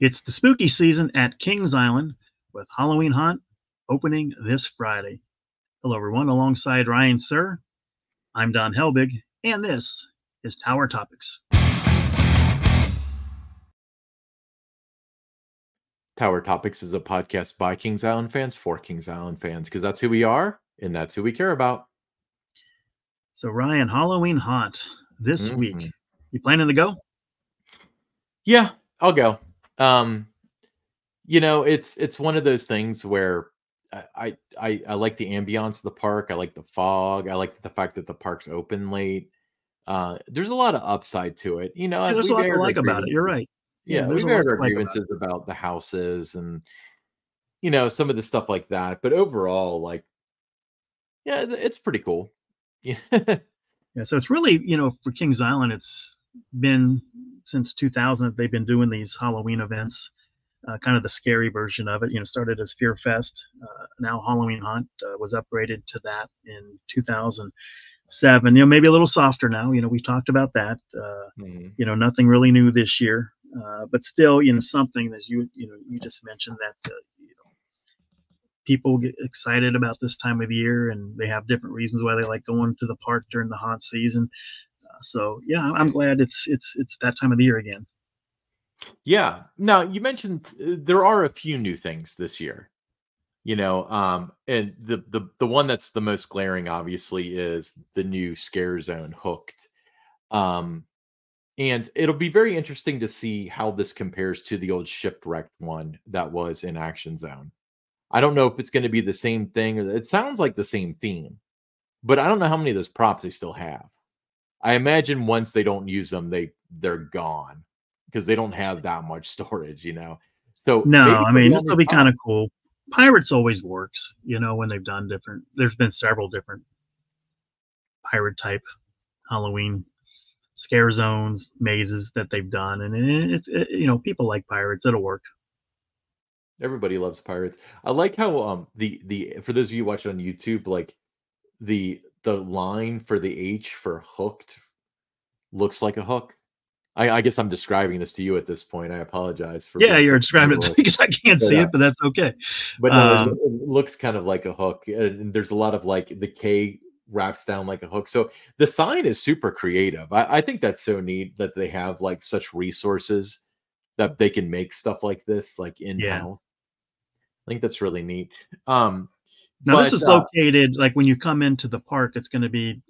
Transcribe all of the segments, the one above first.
It's the spooky season at Kings Island with Halloween Haunt opening this Friday. Hello, everyone. Alongside Ryan Sir, I'm Don Helbig, and this is Tower Topics. Tower Topics is a podcast by Kings Island fans for Kings Island fans because that's who we are and that's who we care about. So, Ryan, Halloween Haunt this week. Mhm. You planning to go? Yeah, I'll go. It's one of those things where I like the ambiance of the park. I like the fog. I like the fact that the park's open late. There's a lot of upside to it. Yeah, there's a We've lot to aired our like about it. You're grievances. right. Yeah, Yeah, there's we've a lot aired to our like about it. grievances about the houses and some of the stuff like that. But overall, yeah, it's pretty cool. Yeah. Yeah, so it's really, for Kings Island, it's been since 2000 that they've been doing these Halloween events. Kind of the scary version of it. Started as Fear Fest. Now Halloween Hunt was upgraded to that in 2007. Maybe a little softer now. We talked about that. Mhm. Nothing really new this year, but still, something that you just mentioned that people get excited about this time of the year, and they have different reasons why they like going to the park during the haunt season. So yeah, I'm glad it's that time of the year again. Yeah. Now you mentioned there are a few new things this year. And the one that's the most glaring, obviously, is the new Scare Zone Hooked. Um, and it'll be very interesting to see how this compares to the old Shipwrecked one that was in Action Zone. I don't know if it's going to be the same thing, or it sounds like the same theme, but I don't know how many of those props they still have. I imagine once they don't use them, they're gone because they don't have that much storage. So No, maybe I they'll be mean, this on the will be kind top. of cool. Pirates always works, when they've done different. There's been several different pirate type Halloween scare zones, mazes that they've done, and people like pirates. It'll work. Everybody loves pirates. I like how the for those of you watching on YouTube, like the line for the H for hooked looks like a hook. I guess I'm describing this to you at this point. I apologize for Yeah, being you're such a describing it literal, because I can't but see it, but that's okay. no, Um, it looks kind of like a hook, and there's a lot of like the K wraps down like a hook. So the sign is super creative. I think that's so neat that they have like such resources that they can make stuff like this like in yeah. house. I think that's really neat. Um, Now this but is located like when you come into the park, it's going to be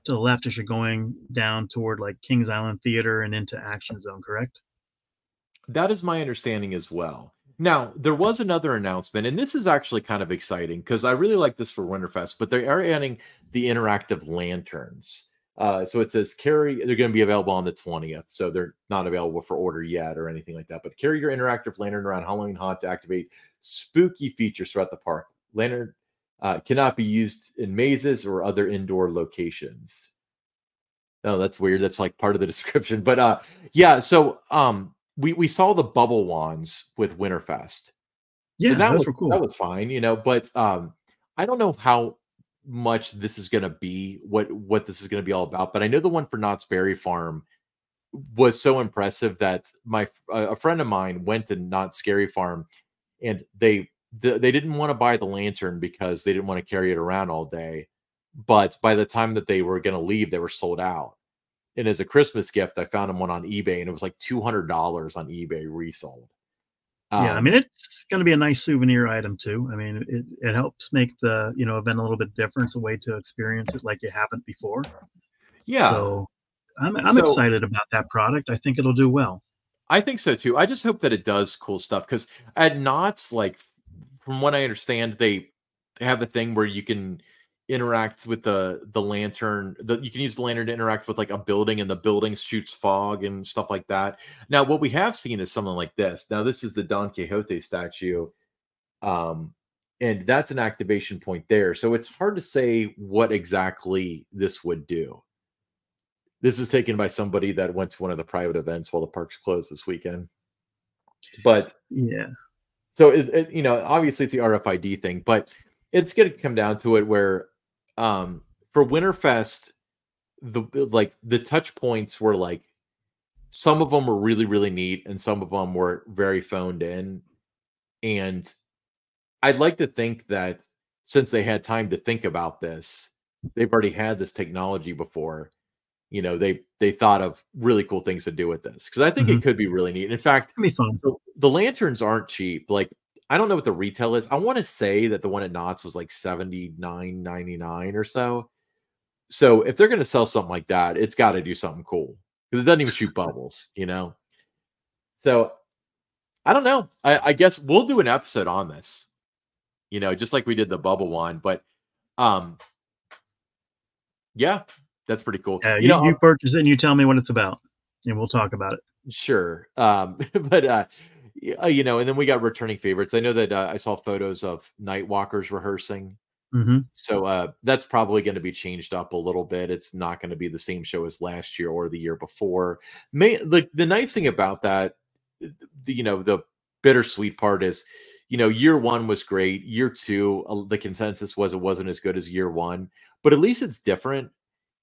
to the left as you're going down toward like Kings Island Theater and into Action Zone, correct? That is my understanding as well. Now, there was another announcement, and this is actually kind of exciting because I really like this for Winterfest, but they are adding the interactive lanterns. So it says carry, they're going to be available on the 20th. So they're not available for order yet or anything like that. But carry your interactive lantern around Halloween Haunt to activate spooky features throughout the park. Lantern cannot be used in mazes or other indoor locations. Oh, that's weird. That's like part of the description. But yeah, so we saw the bubble wands with Winterfest. And Yeah, that those was were that cool. was fine, but I don't know how much this is gonna be, what this is gonna be all about. But I know the one for Knott's Berry Farm was so impressive that a friend of mine went to Knott's Scary Farm and they didn't want to buy the lantern because they didn't want to carry it around all day. But by the time that they were gonna leave, they were sold out. And as a Christmas gift, I found him one on eBay, and it was like $200 on eBay resold. Yeah, I mean Um, it's going to be a nice souvenir item too. I mean it helps make the event a little bit different. It's a way to experience it like you haven't before. yeah, So I'm so excited about that product. I think it'll do well. I think so too. I just hope that it does cool stuff because at Knott's, like from what I understand, they have a thing where you can interact with the lantern. You can use the lantern to interact with like a building, and the building shoots fog and stuff like that. Now, what we have seen is something like this. Now, this is the Don Quixote statue, um, and that's an activation point there. So it's hard to say what exactly this would do. This is taken by somebody that went to one of the private events while the park's closed this weekend. But Yeah. so obviously it's the RFID thing, but it's going to come down to it where for Winterfest, the touch points were like some of them were really, really neat, and some of them were very phoned in. And I'd like to think that since they had time to think about this, they've already had this technology before. They thought of really cool things to do with this because I think Hmm. it could be really neat. In fact, It'll be fun. the lanterns aren't cheap. Like, I don't know what the retail is. I want to say that the one at Knott's was like 79.99 or so. So if they're going to sell something like that, it's got to do something cool because it doesn't even shoot bubbles. So I don't know. I guess we'll do an episode on this, just like we did the bubble one. But um, yeah, that's pretty cool. You purchase it and you tell me what it's about, and we'll talk about it. Sure. But and then we got returning favorites. I know that I saw photos of Nightwalkers rehearsing. Hmm. So that's probably going to be changed up a little bit. It's not going to be the same show as last year or the year before. The nice thing about that, the bittersweet part is, year one was great. Year two, the consensus was it wasn't as good as year one, but at least it's different.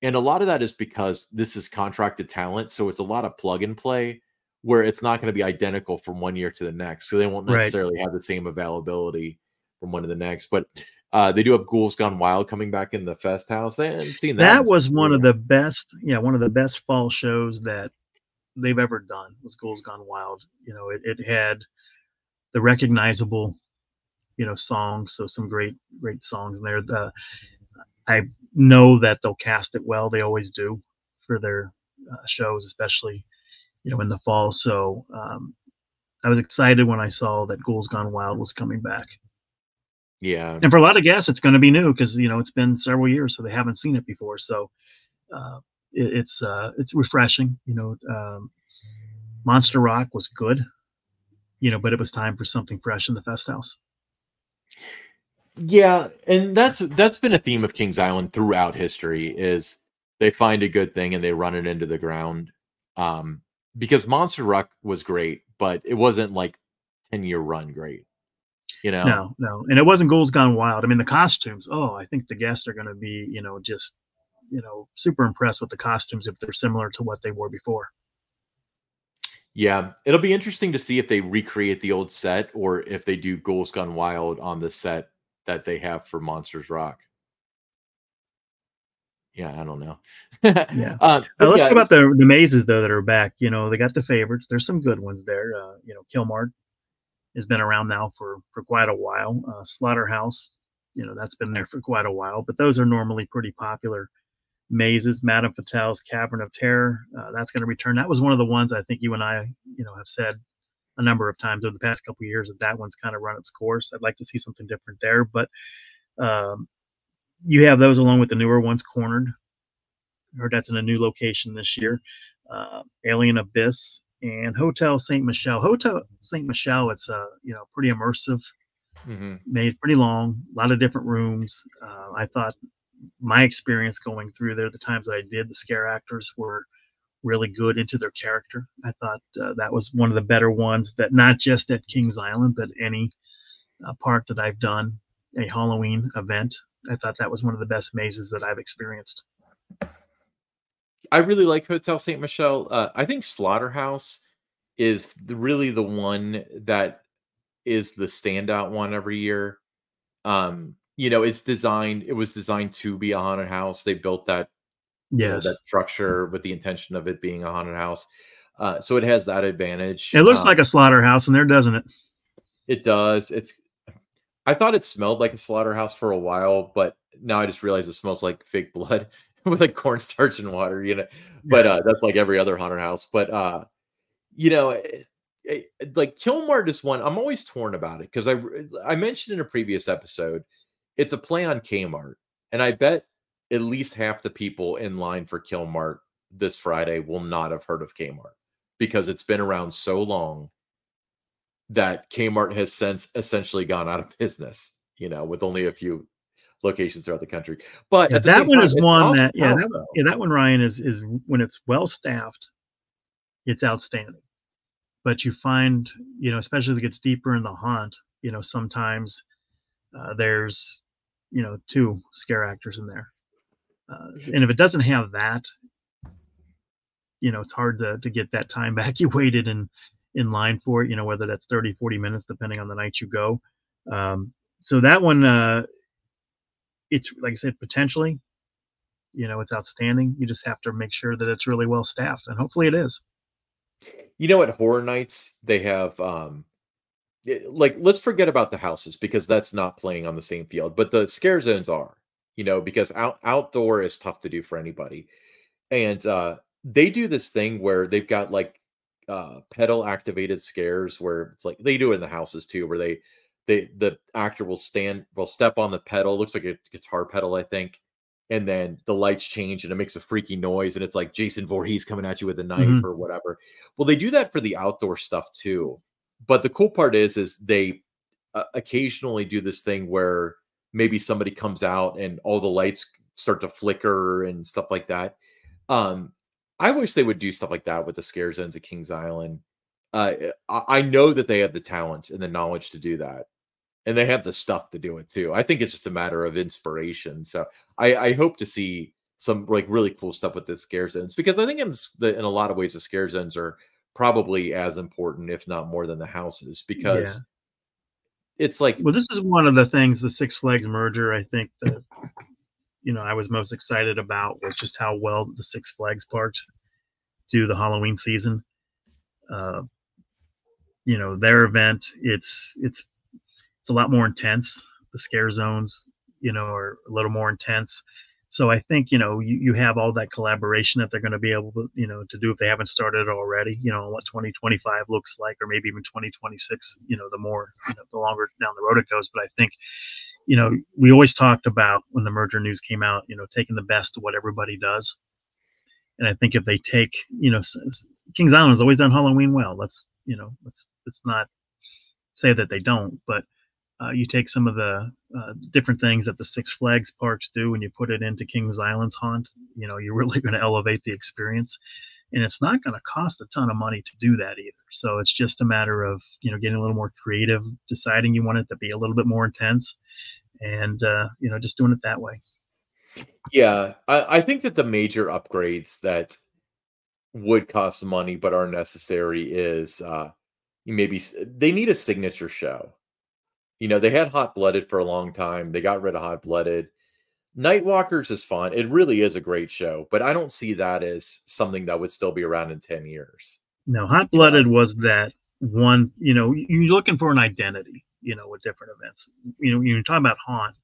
And a lot of that is because this is contracted talent. So it's a lot of plug and play where it's not going to be identical from one year to the next. So they won't Right. necessarily have the same availability from one to the next. But they do have Ghouls Gone Wild coming back in the Fest House. I haven't seen that. That was one of the best, one of the best fall shows that they've ever done was Ghouls Gone Wild. It had the recognizable, songs. So some great, great songs in there. I know that they'll cast it well. They always do for their shows, especially, in the fall. So I was excited when I saw that Ghouls Gone Wild was coming back. Yeah. And for a lot of guests, it's going to be new because, it's been several years, so they haven't seen it before. So it's refreshing. Monster Rock was good, but it was time for something fresh in the Fest House. Yeah, and that's been a theme of Kings Island throughout history is they find a good thing and they run it into the ground. Because Monster Rock was great, but it wasn't like 10-year run great. No, and it wasn't Ghouls Gone Wild. I mean, the costumes. Oh, I think the guests are going to be, just super impressed with the costumes if they're similar to what they wore before. Yeah, it'll be interesting to see if they recreate the old set or if they do Ghouls Gone Wild on the set that they have for Monsters Rock. Yeah, I don't know. Yeah. Let's talk about the mazes though that are back. They got the favorites. There's some good ones there. Kilmart has been around now for quite a while. Slaughterhouse, that's been there for quite a while. But those are normally pretty popular mazes. Madame Fatale's Cavern of Terror, that's going to return. That was one of the ones I think you and I, have said a number of times over the past couple of years that one's kind of run its course. I'd like to see something different there. But you have those along with the newer ones, Cornered. I heard that's in a new location this year. Alien Abyss and Hotel Saint Michel. Hotel Saint Michel, it's pretty immersive. Maze, pretty long, a lot of different rooms. I thought my experience going through there, the times that I did, the scare actors were really good into their character. I thought that was one of the better ones, that not just at Kings Island, but any park that I've done a Halloween event. I thought that was one of the best mazes that I've experienced. I really like Hotel Saint Michel. I think Slaughterhouse is really the one that is the standout one every year. It was designed to be a haunted house. They built that, that structure with the intention of it being a haunted house. So it has that advantage. It looks like a slaughterhouse in there, doesn't it? It does. I thought it smelled like a slaughterhouse for a while, but now I just realize it smells like fake blood with like cornstarch and water, But that's like every other haunted house. But like Kilmart is one I'm always torn about it because I mentioned in a previous episode, it's a play on Kmart, and I bet at least half the people in line for Kilmart this Friday will not have heard of Kmart because it's been around so long that Kmart has since essentially gone out of business, with only a few locations throughout the country. But at the that same one time, is one that that one, Ryan, is when it's well staffed, it's outstanding. But you find, especially as it gets deeper in the haunt, sometimes there's, two scare actors in there. And if it doesn't have that, it's hard to get that time back. You waited in line for it, whether that's 30, 40 minutes, depending on the night you go. So that one, it's like I said, potentially, it's outstanding. You just have to make sure that it's really well staffed, and hopefully it is. You know, at Horror Nights, they have like, let's forget about the houses because that's not playing on the same field, but the scare zones are, because outdoor is tough to do for anybody. And they do this thing where they've got like pedal activated scares where it's like they do it in the houses too, where the actor will step on the pedal, looks like a guitar pedal, I think, and then the lights change and it makes a freaky noise and it's like Jason Voorhees coming at you with a knife Mhm. or whatever. Well, they do that for the outdoor stuff too. But the cool part is they occasionally do this thing where maybe somebody comes out and all the lights start to flicker and stuff like that. Um, I wish they would do stuff like that with the scare zones at Kings Island. I know that they have the talent and the knowledge to do that, and they have the stuff to do it too. I think it's just a matter of inspiration. So I hope to see some like really cool stuff with the scare zones because I think in a lot of ways the scare zones are probably as important, if not more, than the houses Yeah. because it's like Well, this is one of the things, the Six Flags merger, I think that, I was most excited about was just how well the Six Flags parks do the Halloween season. Uh, their event, it's a lot more intense. The scare zones, are a little more intense. So I think, you have all that collaboration that they're going to be able to, to do if they haven't started it already, what 2025 looks like, or maybe even 2026, the more, the longer down the road it goes. But I think, we always talked about when the merger news came out, taking the best of what everybody does. And I think if they take, Kings Island has always done Halloween well. Let's not say that they don't, but you take some of the different things that the Six Flags parks do and you put it into Kings Island's haunt, you're really going to elevate the experience. And it's not going to cost a ton of money to do that either. So it's just a matter of, getting a little more creative, deciding you want it to be a little bit more intense and, just doing it that way. yeah, I think that the major upgrades that would cost money but are necessary is they need a signature show. They had Hot Blooded for a long time. They got rid of Hot Blooded. Nightwalkers is fun. It really is a great show, but I don't see that as something that would still be around in 10 years. No, Hot You know, Blooded was that one, you're looking for an identity, with different events. You're talking about haunt.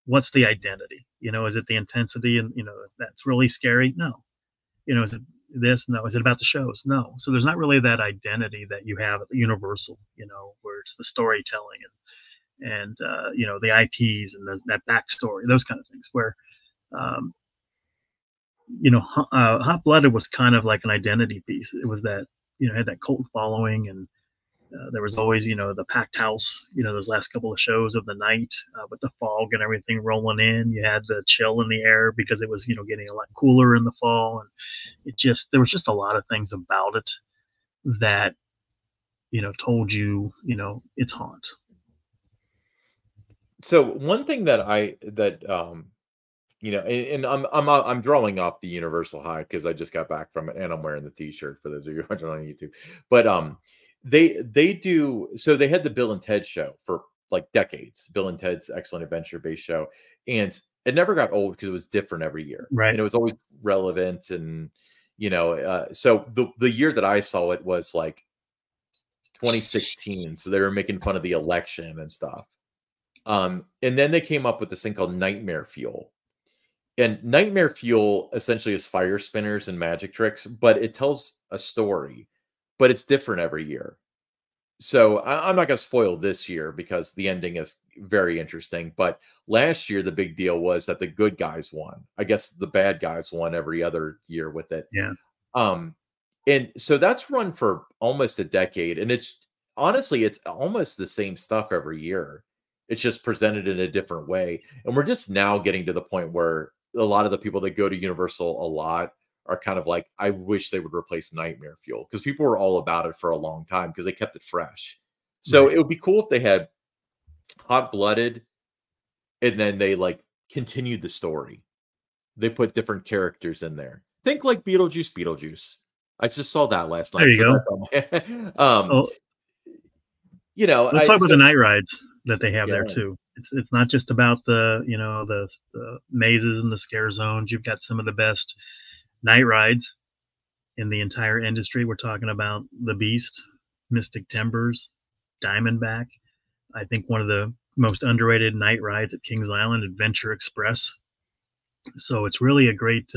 What's the identity? Is it the intensity and, that's really scary? No. Is it this? No. Is it about the shows? No. So there's not really that identity that you have at Universal, where it's the storytelling and the IPs and that backstory, those kind of things. Where um, Hot Blooded was kind of like an identity piece. It was that had that cult following, and there was always the packed house. Those last couple of shows of the night with the fog and everything rolling in. You had the chill in the air because it was getting a lot cooler in the fall, and there was just a lot of things about it that told you it's haunt. so one thing and I'm drawing off the Universal High because I just got back from it and I'm wearing the T-shirt for those of you watching on YouTube. But they do so they had the Bill and Ted show for like decades, Bill and Ted's Excellent Adventure based show, and it never got old because it was different every year Right. and it was always relevant and so the year that I saw it was like 2016, so they were making fun of the election and stuff. And then they came up with this thing called Nightmare Fuel. And Nightmare Fuel essentially is fire spinners and magic tricks, but it tells a story, but it's different every year. So I'm not going to spoil this year because the ending is very interesting. But last year, the big deal was that the good guys won. I guess the bad guys won every other year with it. Yeah. Um, and so that's run for almost a decade. And it's honestly, it's almost the same stuff every year. It's just presented in a different way. And we're just now getting to the point where a lot of the people that go to Universal a lot are kind of like, I wish they would replace Nightmare Fuel because people were all about it for a long time because they kept it fresh. So Right. it would be cool if they had Hot Blooded and then they like continued the story. They put different characters in there. Think like Beetlejuice, Beetlejuice. I just saw that last There night, you so go. that's on my Oh, you know, let's talk about so the night rides that they have there yeah. too. It's not just about the the mazes and the scare zones. You've got some of the best night rides in the entire industry. We're talking about the Beast, Mystic Timbers, Diamondback. I think one of the most underrated night rides at Kings Island, Adventure Express. So it's really a great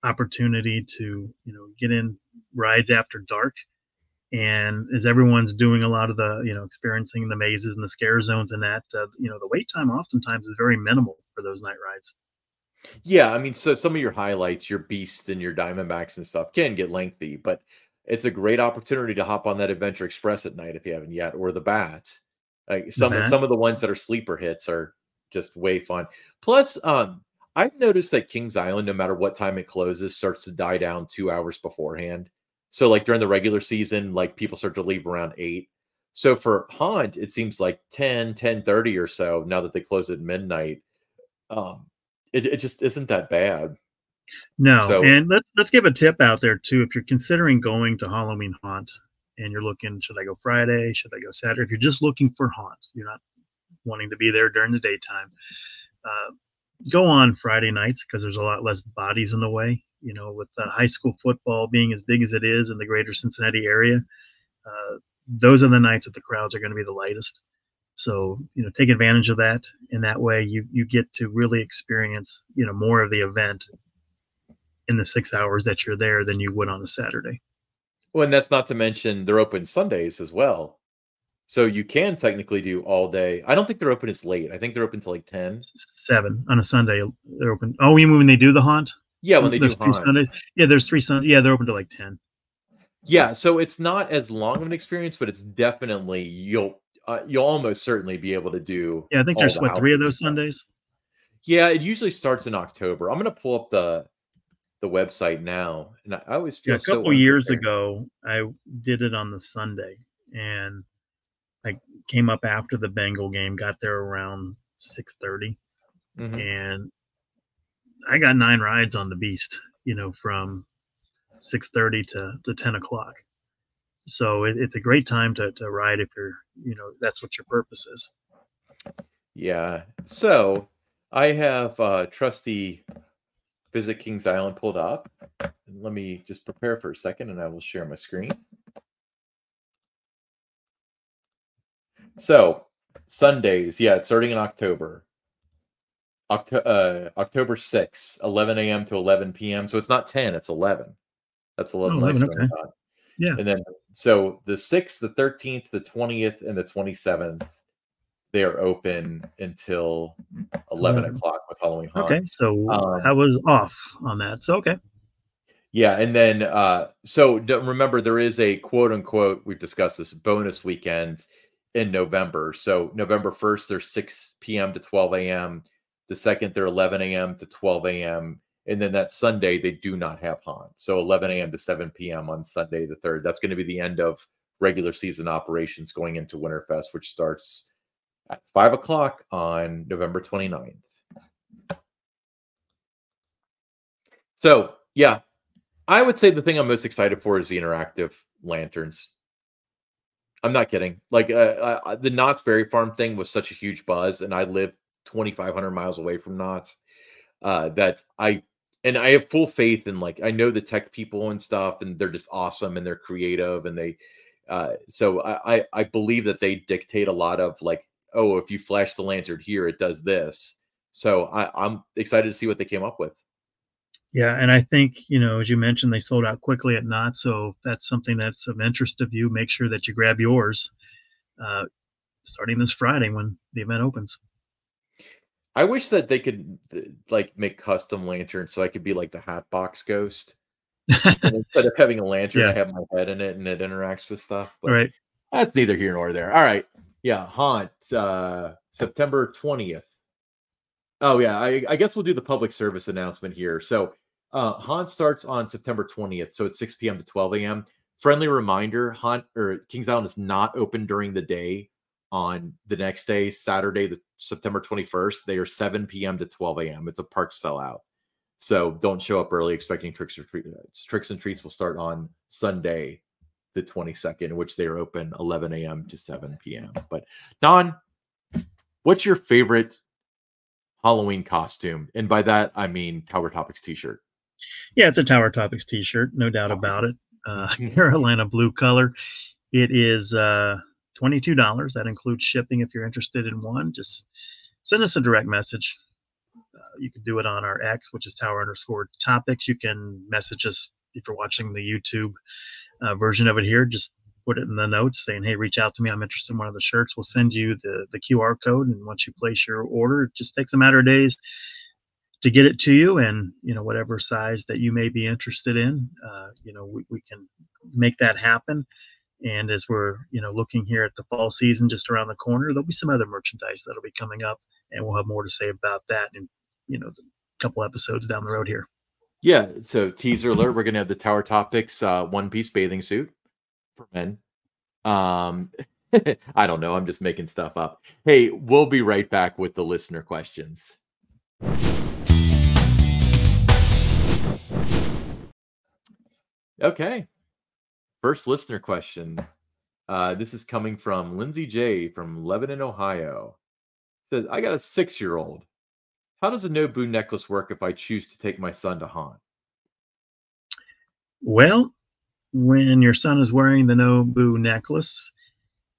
opportunity to get in rides after dark. And as everyone's doing a lot of the experiencing the mazes and the scare zones and that the wait time oftentimes is very minimal for those night rides. Yeah, I mean, so some of your highlights, your Beasts and your Diamondbacks and stuff can get lengthy, but it's a great opportunity to hop on that Adventure Express at night if you haven't yet, or the Bat. Like The some bat. some of the ones that are sleeper hits are just way fun. Plus, I've noticed that Kings Island, no matter what time it closes, starts to die down 2 hours beforehand. So, like during the regular season, like people start to leave around 8. So for Haunt, it seems like 10:30 or so now that they close at midnight. Um, it just isn't that bad. No, So and let's give a tip out there too. If you're considering going to Halloween Haunt and you're looking, should I go Friday? Should I go Saturday? If you're just looking for Haunt, you're not wanting to be there during the daytime. Uh, go on Friday nights because there's a lot less bodies in the way. With high school football being as big as it is in the greater Cincinnati area, those are the nights that the crowds are going to be the lightest. So take advantage of that. In that way, you get to really experience more of the event in the 6 hours that you're there than you would on a Saturday. well, and that's not to mention they're open Sundays as well. So you can technically do all day. I don't think they're open as late. I think they're open till like 10. 7 on a Sunday they're open. Oh, you mean when they do the haunt? Yeah, when they do There's three Haunt. Sundays. Yeah, there's 3 Sundays. Yeah, they're open to like 10. Yeah, so it's not as long of an experience, but it's definitely you'll almost certainly be able to do Yeah, I think all there's the what, three of Halloween those stuff. Sundays. Yeah, it usually starts in October. I'm gonna pull up the website now, and I always Yeah, feel a so couple years unprepared. ago, I did it on the Sunday, and I came up after the Bengal game, got there around 6:30, Mhm. and I got 9 rides on the Beast, from 6:30 to 10 o'clock. So it's a great time to ride if you're, that's what your purpose is. Yeah. So I have trusty Visit Kings Island pulled up. And let me just prepare for a second and I will share my screen. So Sundays, yeah, it's starting in October. October 6th, 11 a.m. to 11 p.m. So it's not 10, it's 11. That's a Oh, little 11, nicer than okay. I thought. Yeah. And then, so the 6th, the 13th, the 20th, and the 27th, they are open until 11 11. o'clock with Halloween Haunt. Okay. So I Um, was off on that. So, okay. yeah, and then so remember there is a quote unquote, we've discussed this, bonus weekend in November. So November 1st, there's 6 p.m. to 12 a.m. The second, they're 11 a.m. to 12 a.m. And then that Sunday, they do not have haunt. So 11 a.m. to 7 p.m. on Sunday the 3rd. That's going to be the end of regular season operations going into Winterfest, which starts at 5 o'clock on November 29th. So, yeah, I would say the thing I'm most excited for is the interactive lanterns. I'm not kidding. Like the Knott's Berry Farm thing was such a huge buzz, and I live 2,500 miles away from Knott's. That I have full faith in, like, I know the tech people and stuff, and they're just awesome and they're creative and they. So I believe that they dictate a lot of, like, oh, if you flash the lantern here, it does this. So I'm excited to see what they came up with. Yeah. And I think, as you mentioned, they sold out quickly at Knot. So if that's something that's of interest of you, make sure that you grab yours uh, starting this Friday when the event opens. I wish that they could like make custom lanterns so I could be like the Hatbox Ghost. And instead of having a lantern, Yeah. I have my head in it and it interacts with stuff. All But right. that's neither here nor there. All right. Yeah. Haunt, September 20th. Oh, yeah. I guess we'll do the public service announcement here. So Haunt starts on September 20th. So it's 6 p.m. to 12 a.m. Friendly reminder, Haunt or Kings Island is not open during the day on the next day, Saturday, the September 21st. They are 7 p.m. to 12 a.m. It's a park sellout. So don't show up early expecting tricks or treats. Tricks and treats will start on Sunday, the 22nd, which they are open 11 a.m. to 7 p.m. But Don, what's your favorite Halloween costume? And by that, I mean Tower Topics t-shirt. Yeah, it's a Tower Topics t-shirt, no doubt about it. Carolina blue color. It is $22. That includes shipping. If you're interested in one, just send us a direct message. You can do it on our X, which is Tower_Topics. You can message us if you're watching the YouTube version of it here. Just put it in the notes saying, hey, reach out to me. I'm interested in one of the shirts. We'll send you the QR code. And once you place your order, it just takes a matter of days to get it to you. And, whatever size that you may be interested in, we can make that happen. And as we're, looking here at the fall season just around the corner, there'll be some other merchandise that'll be coming up, and we'll have more to say about that in, the couple episodes down the road here. Yeah. So teaser alert, we're going to have the Tower Topics one-piece bathing suit for men. I don't know. I'm just making stuff up. Hey, we'll be right back with the listener questions. Okay. First listener question. This is coming from Lindsay J. from Lebanon, Ohio. Says, I got a 6-year-old. How does a Nobu necklace work if I choose to take my son to haunt? Well, when your son is wearing the Nobu necklace,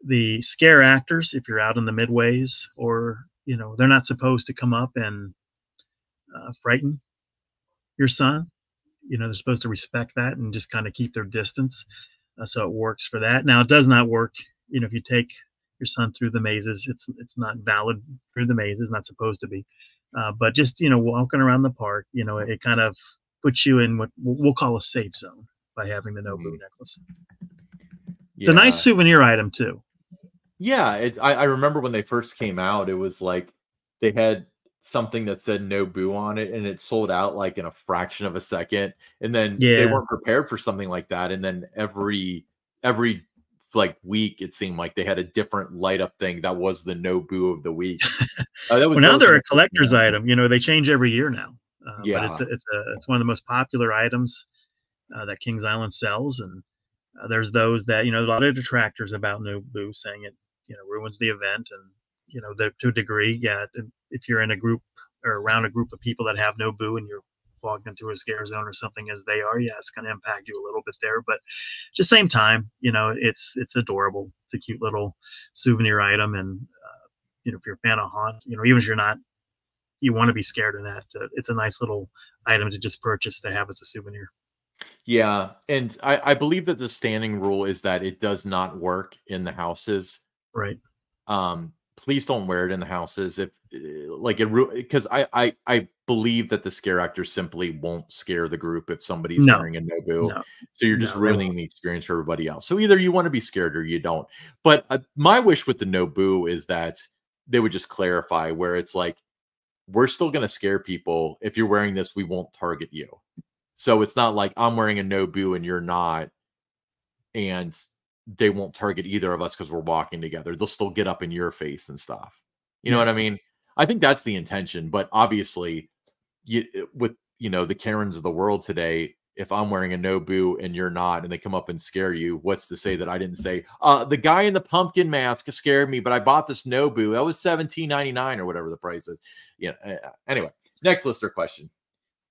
the scare actors, if you're out in the midways, or, they're not supposed to come up and frighten your son. They're supposed to respect that and just kind of keep their distance. So it works for that. Now, it does not work, if you take your son through the mazes, it's not valid through the mazes, not supposed to be. But just, walking around the park, it kind of puts you in what we'll call a safe zone by having the Nobu necklace. It's a nice souvenir item too. Yeah. I remember when they first came out, it was like they had something that said Nobu on it, and it sold out like in a fraction of a second. And then they weren't prepared for something like that. And then every like week, it seemed like they had a different light up thing that was the Nobu of the week. Now they're a collector's item. They change every year now. Yeah, but it's one of the most popular items that Kings Island sells, and there's those that a lot of detractors about Nobu, saying it ruins the event, and to a degree, yeah. If you're in a group or around a group of people that have Nobu and you're walked into a scare zone or something as they are, yeah, it's going to impact you a little bit there. But at the same time, it's adorable. It's a cute little souvenir item, and if you're a fan of haunt, even if you're not, you want to be scared of that. It's a nice little item to just purchase to have as a souvenir. Yeah, and I believe that the standing rule is that it does not work in the houses. Right. Please don't wear it in the houses if because I believe that the scare actors simply won't scare the group if somebody's wearing a Nobu. No. So you're just ruining the experience for everybody else. So either you want to be scared or you don't. But my wish with the Nobu is that they would just clarify where it's like, we're still going to scare people. If you're wearing this, we won't target you. So it's not like I'm wearing a Nobu and you're not, and they won't target either of us because we're walking together. They'll still get up in your face and stuff. You know what I mean? I think that's the intention. But obviously, with the Karens of the world today, if I'm wearing a Nobu and you're not, and they come up and scare you, what's to say that I didn't say, the guy in the pumpkin mask scared me, but I bought this Nobu. That was $17.99 or whatever the price is. Anyway, next listener question.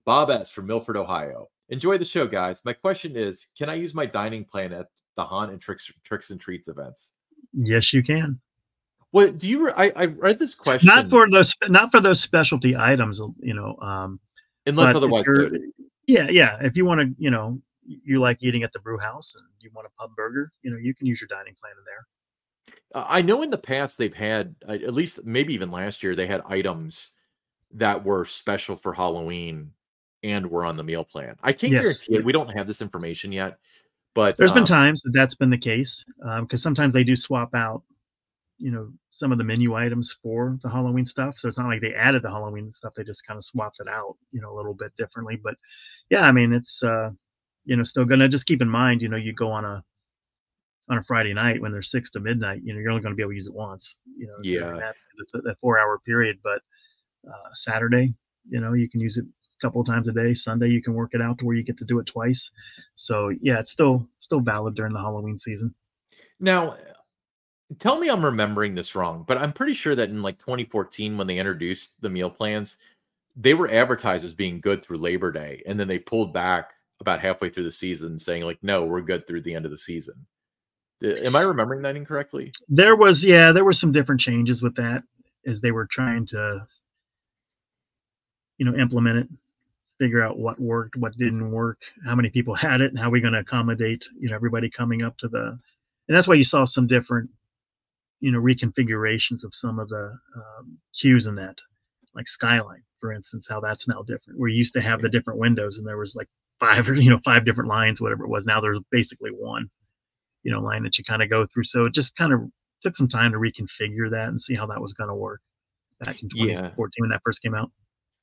Bob S. from Milford, Ohio. Enjoy the show, guys. My question is, can I use my dining plan at the Haunt and Tricks and Treats events? Yes, you can. What do you? I read this question. Not for those specialty items, unless otherwise noted. Yeah. If you want to, you like eating at the brew house and you want a pub burger, you can use your dining plan in there. I know in the past they've had, at least maybe even last year, they had items that were special for Halloween and were on the meal plan. I can't guarantee it. We don't have this information yet, but there's been times that's been the case, because sometimes they do swap out, some of the menu items for the Halloween stuff. So it's not like they added the Halloween stuff; they just kind of swapped it out, a little bit differently. But yeah, I mean, it's still gonna, just keep in mind, you go on a Friday night when there's 6 to midnight, you're only going to be able to use it once. It's a 4-hour period, but Saturday, you can use it couple of times a day. Sunday you can work it out to where you get to do it twice. So yeah, it's still valid during the Halloween season. Now, tell me I'm remembering this wrong, but I'm pretty sure that in like 2014, when they introduced the meal plans, they were advertised as being good through Labor Day, and then they pulled back about halfway through the season, saying like, "No, we're good through the end of the season." Am I remembering that incorrectly? There were some different changes with that as they were trying to, implement it, figure out what worked, what didn't work, how many people had it, and how we're going to accommodate, everybody coming up to the, and that's why you saw some different, reconfigurations of some of the queues in that, like Skyline, for instance, how that's now different. We used to have the different windows and there was like five different lines, whatever it was. Now there's basically one, line that you kind of go through. So it just kind of took some time to reconfigure that and see how that was going to work back in 2014 when that first came out.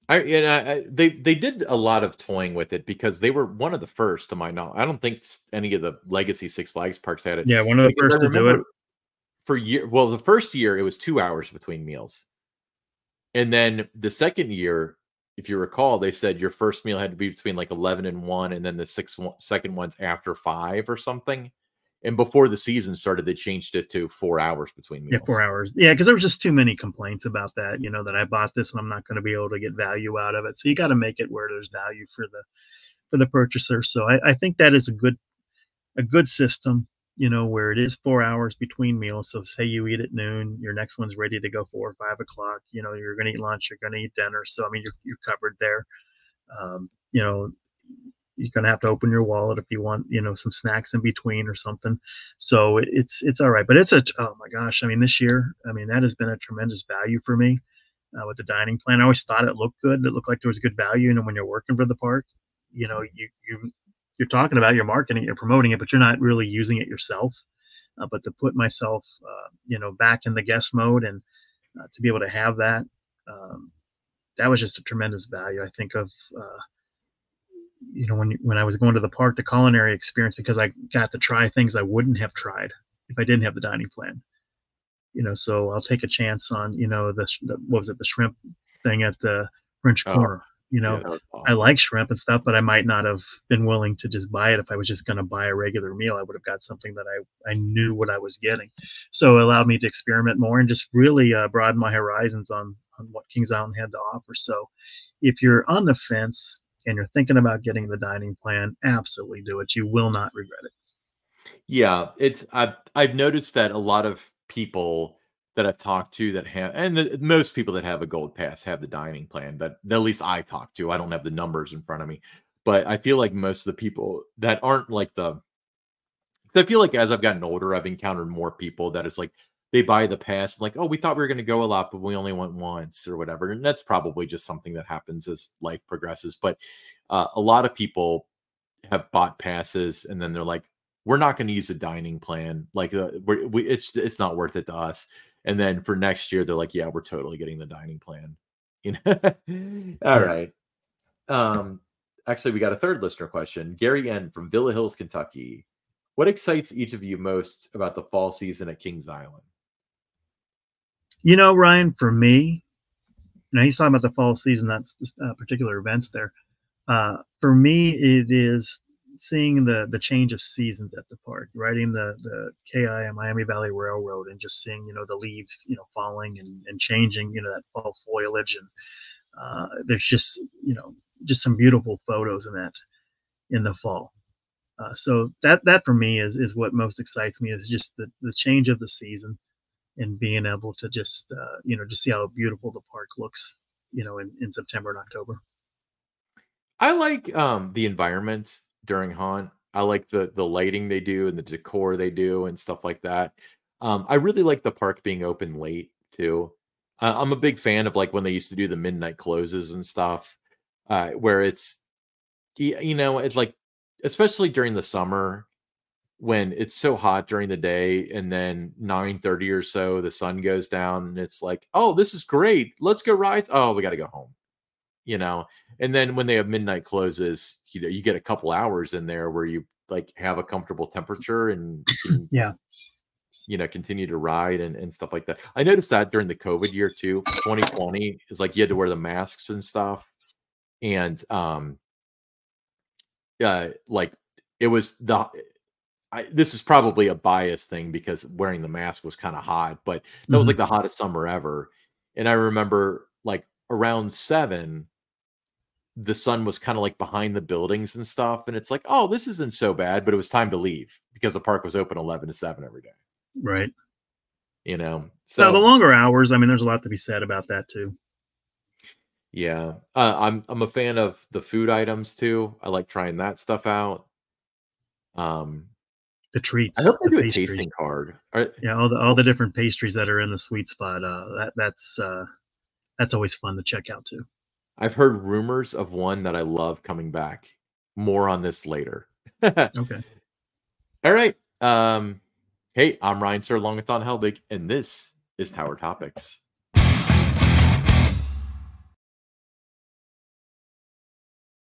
They did a lot of toying with it because they were one of the first, to my knowledge. I don't think any of the legacy Six Flags parks had it. Yeah, one of the first to do it. Well, the first year it was 2 hours between meals. And then the second year, if you recall, they said your first meal had to be between like 11 and 1, and then the second one's after 5 or something. And before the season started, they changed it to 4 hours between meals. Yeah, 4 hours. Yeah, because there was just too many complaints about that, that I bought this and I'm not going to be able to get value out of it. So you got to make it where there's value for the purchaser. So I think that is a good system, where it is 4 hours between meals. So say you eat at noon, your next one's ready to go 4 or 5 o'clock. You're going to eat lunch, you're going to eat dinner. So I mean, you're covered there. You're going to have to open your wallet if you want, some snacks in between or something. So it's all right. But oh my gosh, I mean, this year, I mean, that has been a tremendous value for me with the dining plan. I always thought it looked good. It looked like there was good value. And when you're working for the park, you're talking about, you're marketing, you're promoting it, but you're not really using it yourself. But to put myself, back in the guest mode and to be able to have that, that was just a tremendous value, I think, of, when I was going to the park, the culinary experience, because I got to try things I wouldn't have tried if I didn't have the dining plan. So I'll take a chance on, what was it, the shrimp thing at the French Corner. Yeah, that was awesome. I like shrimp and stuff, but I might not have been willing to just buy it if I was just going to buy a regular meal. I would have got something that I knew what I was getting. So it allowed me to experiment more and just really broaden my horizons on what Kings Island had to offer. So if you're on the fence and you're thinking about getting the dining plan, absolutely do it. You will not regret it. Yeah, I've noticed that a lot of people that I've talked to that have, and most people that have a gold pass have the dining plan, but at least I talk to. I don't have the numbers in front of me, but I feel like most of the people that aren't like I feel like as I've gotten older, I've encountered more people that it's like they buy the pass, like, oh, we thought we were going to go a lot, but we only went once or whatever. And that's probably just something that happens as life progresses. But a lot of people have bought passes and then they're like, we're not going to use a dining plan. Like it's not worth it to us. And then for next year, they're like, yeah, we're totally getting the dining plan. All right. Actually, we got a third listener question. Gary N. from Villa Hills, Kentucky. What excites each of you most about the fall season at Kings Island? Ryan, for me, he's talking about the fall season, not particular events there. For me, it is seeing the change of seasons at the park, riding the KI and Miami Valley Railroad and just seeing, the leaves, falling and changing, that fall foliage. And there's just, just some beautiful photos in the fall. So that for me is what most excites me, is just the change of the season and being able to just, just see how beautiful the park looks, in September and October. I like the environment during Haunt. I like the lighting they do and the decor they do and stuff like that. I really like the park being open late too. I'm a big fan of like when they used to do the midnight closes and stuff, where it's, it's like, especially during the summer when it's so hot during the day and then 9:30 or so, the sun goes down and it's like, oh, this is great. Let's go rides. Oh, we got to go home. And then when they have midnight closes, you get a couple hours in there where you like have a comfortable temperature and continue to ride and stuff like that. I noticed that during the COVID year too, 2020 is like you had to wear the masks and stuff. and like it was this is probably a bias thing because wearing the mask was kind of hot, but that was Hmm. like the hottest summer ever. And I remember like around 7, the sun was kind of like behind the buildings and stuff. And it's like, oh, this isn't so bad, but it was time to leave because the park was open 11 to 7 every day, Right. you know? So the So longer hours, I mean, there's a lot to be said about that too. yeah, I'm a fan of the food items too. I like trying that stuff out. Um, The I hope treats, they the do a pastries. tasting card. Or, Yeah, all the different pastries that are in the sweet spot. That's always fun to check out too. I've heard rumors of one that I love coming back. More on this later. All Okay. right. Hey, I'm Ryan Sir along with Don Helbig, and this is Tower Topics.